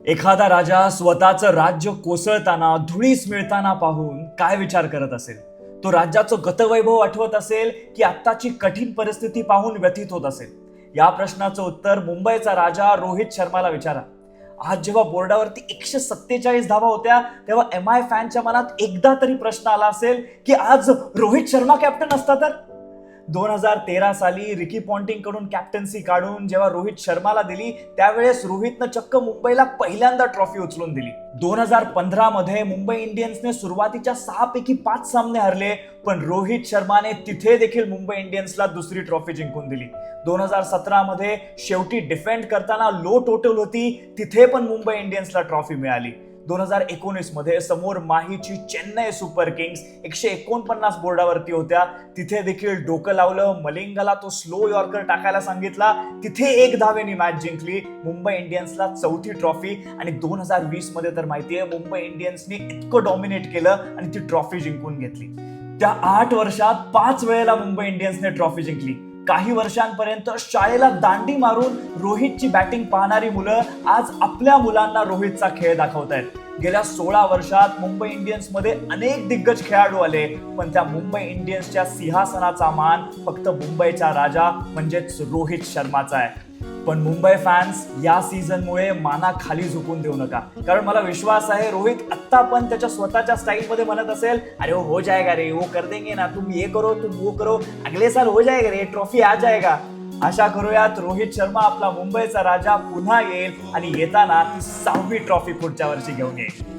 एखादा राजा स्वतःचं राज्य कोसळताना धुळीस मिळताना पाहून काय विचार करत असेल? तो राज्याचं गतवैभव आठवत असेल की आत्ताची कठीण परिस्थिती पाहून व्यथित होत असेल? या प्रश्नाचं उत्तर मुंबईचा राजा रोहित शर्माला विचारा. आज जेव्हा बोर्डावरती 147 धावा होत्या तेव्हा MI फॅनच्या मनात एकदा तरी प्रश्न आला असेल की आज रोहित शर्मा कॅप्टन असता तर? 2013 साली रिकी पॉन्टिंग कडून कॅप्टन्सी काढून जेव्हा रोहित शर्माला दिली त्यावेळेस रोहितनं चक्क मुंबईला पहिल्यांदा ट्रॉफी उचलून दिली. 2015 मध्ये मुंबई इंडियन्सने सुरुवातीच्या 6 पैकी 5 सामने हरले, पण रोहित शर्माने तिथे देखील मुंबई इंडियन्सला दुसरी ट्रॉफी जिंकून दिली. 2017 मध्ये शेवटी डिफेंड करताना लो टोटल होती, तिथे पण मुंबई इंडियन्सला ट्रॉफी मिळाली. 2019 मध्ये समोर माहीची चेन्नई सुपर किंग्स 149 बोर्डावरती होत्या, तिथे देखील डोकं लावलं, मलिंगाला तो स्लो यॉर्कर टाकायला सांगितला, तिथे 1 धावेने मॅच जिंकली. मुंबई इंडियन्सला 4थी ट्रॉफी. आणि 2020 मध्ये तर माहितीये मुंबई इंडियन्सने इतकं डॉमिनेट केलं आणि ती ट्रॉफी जिंकून घेतली. त्या 8 वर्षात 5 वेळेला मुंबई इंडियन्सने ट्रॉफी जिंकली. काही वर्षांपर्यंत शाळेला दांडी मारून रोहितची बॅटिंग पाहणारी मुलं आज आपल्या मुलांना रोहितचा खेळ दाखवतायत. गेल्या 16 वर्षात मुंबई इंडियन्स मध्ये अनेक दिग्गज खेळाडू आले, पण त्या मुंबई इंडियन्सच्या सिंहासनाचा मान फक्त मुंबईचा राजा म्हणजेच रोहित शर्माचा आहे. पण मुंबई फॅन्स या सीझनमुळे माना खाली झुकून देऊ नका, कारण मला विश्वास आहे रोहित आत्ता पण त्याच्या स्वतःच्या स्टाईल मध्ये म्हणत असेल, अरे हो जाएगा रे, वो कर देंगे ना, तुम ये करो तुम वो करो, अगले साल हो जाएगा रे, ट्रॉफी आ जाएगा. आशा करूयात रोहित शर्मा आपला मुंबईचा राजा पुन्हा येईल आणि येताना ती 6वी ट्रॉफी पुढच्या वर्षी घेऊन येईल.